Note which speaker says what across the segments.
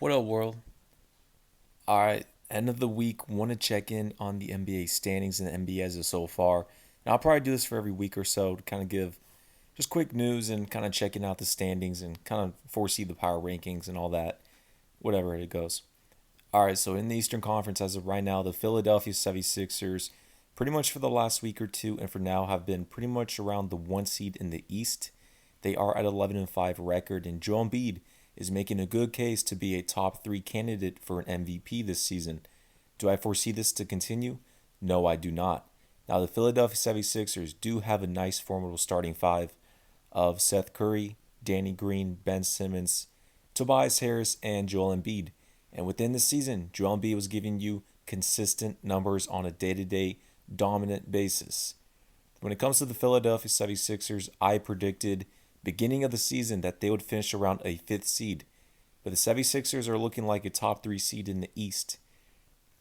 Speaker 1: What up, world? All right, end of the week. Want to check in on the NBA standings and the NBA as of so far. And I'll probably do this for every week or so to kind of give just quick news and kind of checking out the standings and kind of foresee the power rankings and all that, whatever it goes. All right, so in the Eastern Conference, as of right now, the Philadelphia 76ers, pretty much for the last week or two and for now, have been pretty much around the one seed in the East. They are at 11-5 record, and Joel Embiid is making a good case to be a top three candidate for an MVP this season. Do I foresee this to continue? No, I do not. Now, the Philadelphia 76ers do have a nice formidable starting five of Seth Curry, Danny Green, Ben Simmons, Tobias Harris, and Joel Embiid. And within the season, Joel Embiid was giving you consistent numbers on a day to day dominant basis. When it comes to the Philadelphia 76ers, I predicted beginning of the season that they would finish around a fifth seed. But the 76ers are looking like a top three seed in the East.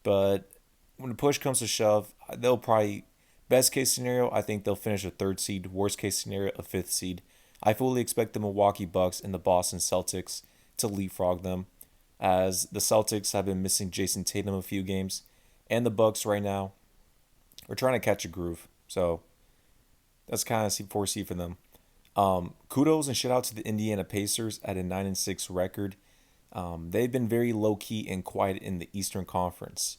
Speaker 1: But when the push comes to shove, they'll probably, best case scenario, I think they'll finish a third seed. Worst case scenario, a fifth seed. I fully expect the Milwaukee Bucks and the Boston Celtics to leapfrog them, as the Celtics have been missing Jason Tatum a few games, and the Bucks right now are trying to catch a groove. So that's kind of foresee for them. Kudos and shout out to the Indiana Pacers at a 9-6 record. They've been very low key and quiet in the Eastern Conference,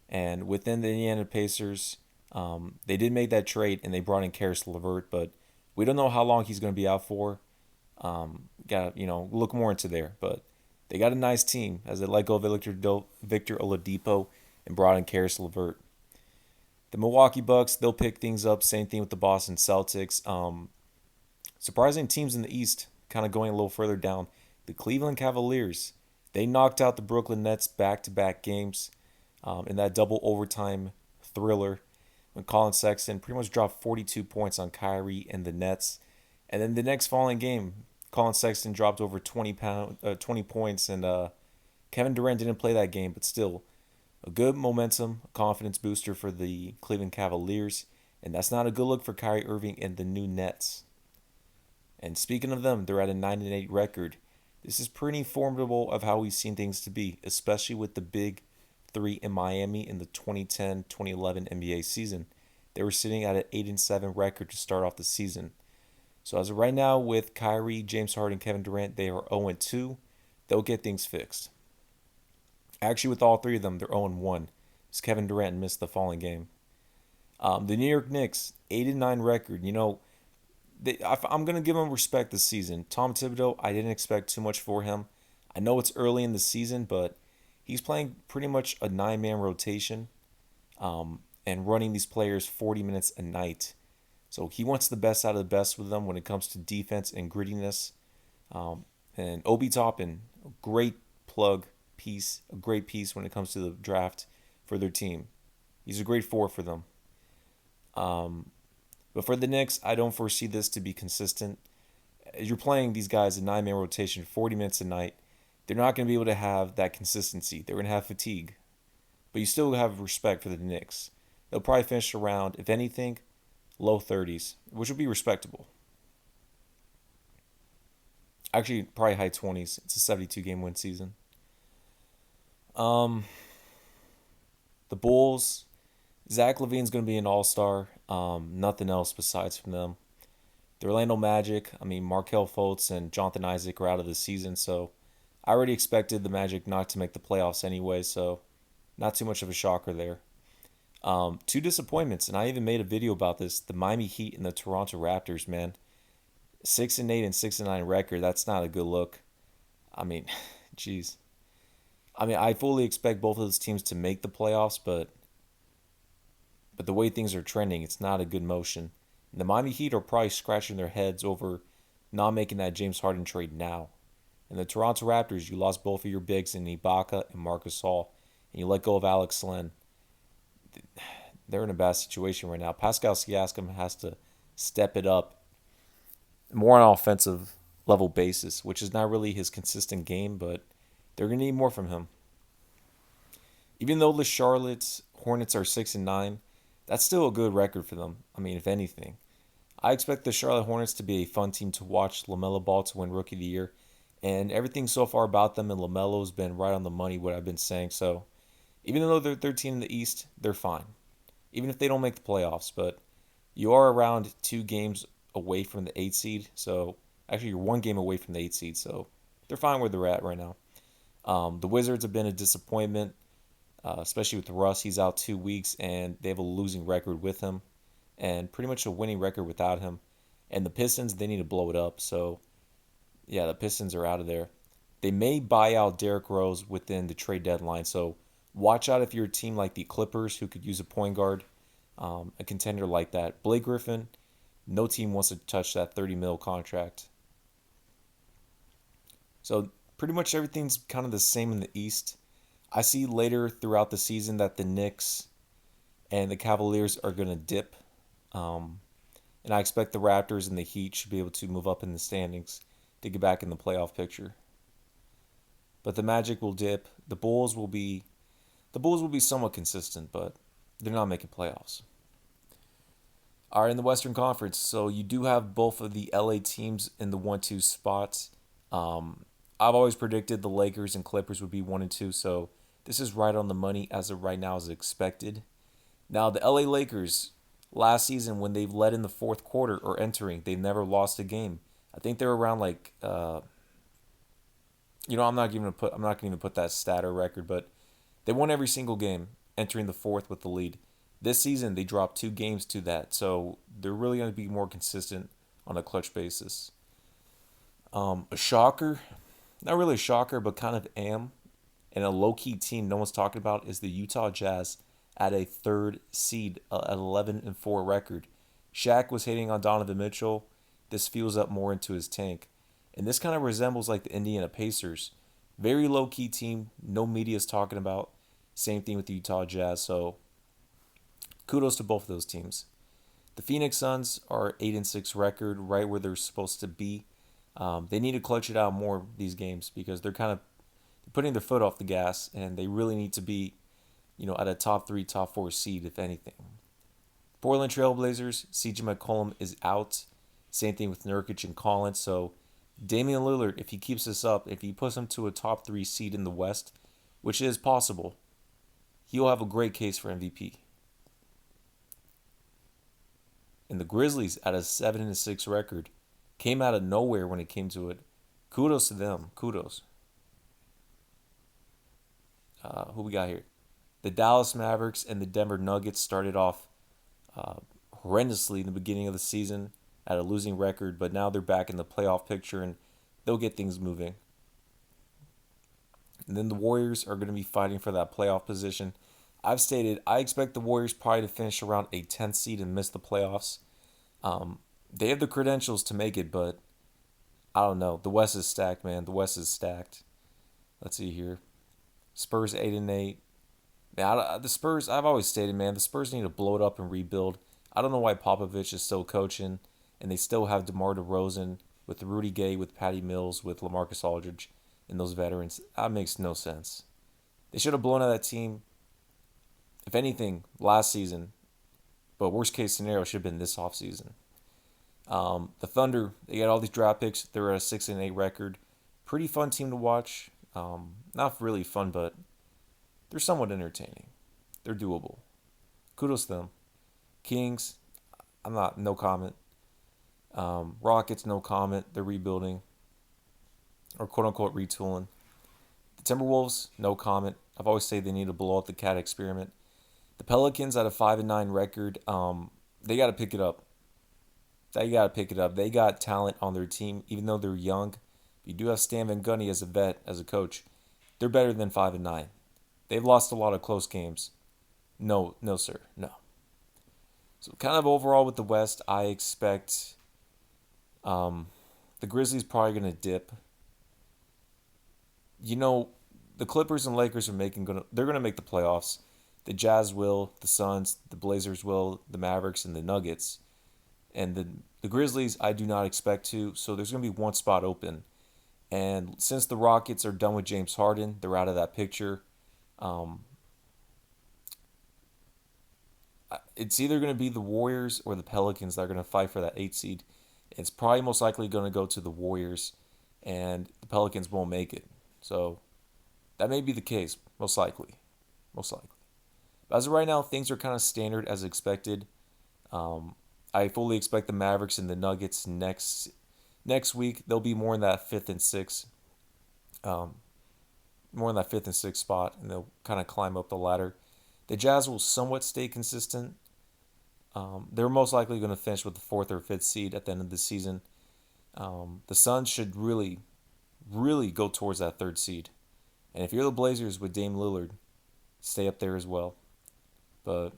Speaker 1: and within the Indiana Pacers, they did make that trade and they brought in Karis LeVert, but we don't know how long he's going to be out for. Got to look more into there, but they got a nice team as they let go of Victor Oladipo and brought in Karis LeVert. The Milwaukee Bucks, they'll pick things up. Same thing with the Boston Celtics. Surprising teams in the East, kind of going a little further down. The Cleveland Cavaliers, they knocked out the Brooklyn Nets back-to-back games in that double overtime thriller when Colin Sexton pretty much dropped 42 points on Kyrie and the Nets. And then the next following game, Colin Sexton dropped over 20 points, and Kevin Durant didn't play that game, but still a good momentum, confidence booster for the Cleveland Cavaliers. And that's not a good look for Kyrie Irving and the new Nets. And speaking of them, they're at a 9-8 record. This is pretty formidable of how we've seen things to be, especially with the big three in Miami in the 2010-2011 NBA season. They were sitting at an 8-7 record to start off the season. So as of right now, with Kyrie, James Harden, Kevin Durant, they are 0-2. They'll get things fixed. Actually, with all three of them, they're 0-1, as Kevin Durant missed the following game. The New York Knicks, 8-9 record. I'm going to give him respect this season. Tom Thibodeau, I didn't expect too much for him. I know it's early in the season, but he's playing pretty much a nine-man rotation and running these players 40 minutes a night. So he wants the best out of the best with them when it comes to defense and grittiness. And Obi Toppin, a great plug piece, a great piece when it comes to the draft for their team. He's a great four for them. But for the Knicks, I don't foresee this to be consistent. As you're playing these guys in nine-man rotation, 40 minutes a night, they're not going to be able to have that consistency. They're going to have fatigue. But you still have respect for the Knicks. They'll probably finish around, if anything, low 30s, which would be respectable. Actually, probably high 20s. It's a 72-game win season. Um, the Bulls, Zach LaVine's going to be an all-star. Nothing else besides from them. The Orlando Magic, Markel Fultz and Jonathan Isaac are out of the season, so I already expected the Magic not to make the playoffs anyway, so not too much of a shocker there. Two disappointments, and I even made a video about this. The Miami Heat and the Toronto Raptors, man. 6-8 and 6-9 record, that's not a good look. I mean, jeez. I fully expect both of those teams to make the playoffs, but the way things are trending, it's not a good motion. And the Miami Heat are probably scratching their heads over not making that James Harden trade now. And the Toronto Raptors, you lost both of your bigs in Ibaka and Marc Gasol, and you let go of Alex Len. They're in a bad situation right now. Pascal Siakam has to step it up more on an offensive level basis, which is not really his consistent game, but they're going to need more from him. Even though the Charlotte Hornets are 6-9, that's still a good record for them. If anything. I expect the Charlotte Hornets to be a fun team to watch. LaMelo Ball to win Rookie of the Year. And everything so far about them and LaMelo's been right on the money, what I've been saying. So even though they're 13 in the East, they're fine. Even if they don't make the playoffs, but you are around 2 games away from the 8 seed. So actually, you're 1 game away from the 8 seed. So they're fine where they're at right now. The Wizards have been a disappointment, especially with Russ. He's out 2 weeks, and they have a losing record with him, and pretty much a winning record without him. And the Pistons, they need to blow it up. So yeah, the Pistons are out of there. They may buy out Derrick Rose within the trade deadline. So watch out if you're a team like the Clippers who could use a point guard, a contender like that. Blake Griffin, no team wants to touch that 30 mil contract. So pretty much everything's kind of the same in the East. I see later throughout the season that the Knicks and the Cavaliers are going to dip. Um, and I expect the Raptors and the Heat should be able to move up in the standings to get back in the playoff picture. But the Magic will dip. The Bulls will be somewhat consistent, but they're not making playoffs. All right, in the Western Conference, so you do have both of the LA teams in the 1-2 spots. I've always predicted the Lakers and Clippers would be 1 and 2, so this is right on the money as of right now as expected. Now, the LA Lakers, last season when they've led in the fourth quarter or entering, they've never lost a game. I think they're around like, I'm not going to put that stat or record, but they won every single game entering the fourth with the lead. This season they dropped 2 games to that, so they're really going to be more consistent on a clutch basis. A shocker, not really a shocker, but kind of am, and a low key team no one's talking about is the Utah Jazz at a third seed at 11-4 record. Shaq was hating on Donovan Mitchell. This fuels up more into his tank. And this kind of resembles like the Indiana Pacers. Very low key team, no media's talking about. Same thing with the Utah Jazz. So kudos to both of those teams. The Phoenix Suns are 8-6 record, right where they're supposed to be. They need to clutch it out more these games because they're kind of putting their foot off the gas, and they really need to be, at a top 3, top 4 seed, if anything. Portland Trailblazers, CJ McCollum is out. Same thing with Nurkic and Collins. So Damian Lillard, if he keeps this up, if he puts him to a top 3 seed in the West, which is possible, he'll have a great case for MVP. And the Grizzlies at a 7-6 record came out of nowhere when it came to it. Kudos to them. Kudos. Who we got here? The Dallas Mavericks and the Denver Nuggets started off uh, horrendously in the beginning of the season at a losing record, but now they're back in the playoff picture and they'll get things moving. And then the Warriors are going to be fighting for that playoff position. I've stated I expect the Warriors probably to finish around a 10th seed and miss the playoffs. They have the credentials to make it, but I don't know. The West is stacked, man. The West is stacked. Let's see here. Spurs 8-8. Man, the Spurs. I've always stated, man, the Spurs need to blow it up and rebuild. I don't know why Popovich is still coaching, and they still have DeMar DeRozan with Rudy Gay, with Patty Mills, with LaMarcus Aldridge, and those veterans. That makes no sense. They should have blown out that team, if anything, last season. But worst case scenario should have been this offseason. The Thunder, they got all these draft picks. They're at a 6-8 record. Pretty fun team to watch. Not really fun, but they're somewhat entertaining. They're doable. Kudos to them. Kings, no comment. Rockets, no comment. They're rebuilding, or quote unquote retooling. The Timberwolves, no comment. I've always said they need to blow up the cat experiment. The Pelicans at a 5-9 record, they got to pick it up. They got to pick it up. They got talent on their team, even though they're young. You do have Stan Van Gundy as a vet, as a coach. They're better than 5-9. They've lost a lot of close games. No, no, sir, no. So kind of overall with the West, I expect the Grizzlies probably going to dip. The Clippers and Lakers they're going to make the playoffs. The Jazz will, the Suns, the Blazers will, the Mavericks, and the Nuggets. And the Grizzlies, I do not expect to. So there's going to be one spot open. And since the Rockets are done with James Harden, they're out of that picture. It's either going to be the Warriors or the Pelicans that are going to fight for that 8 seed. It's probably most likely going to go to the Warriors. and the Pelicans won't make it. So that may be the case, most likely. Most likely. But as of right now, things are kind of standard as expected. Um, I fully expect the Mavericks and the Nuggets next week. They'll be more in that um, fifth and sixth spot, and they'll kind of climb up the ladder. The Jazz will somewhat stay consistent. They're most likely going to finish with the fourth or fifth seed at the end of the season. The Suns should really, really go towards that third seed. And if you're the Blazers with Dame Lillard, stay up there as well. But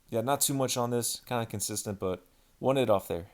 Speaker 1: yeah, not too much on this. Kind of consistent, but wanted it off there.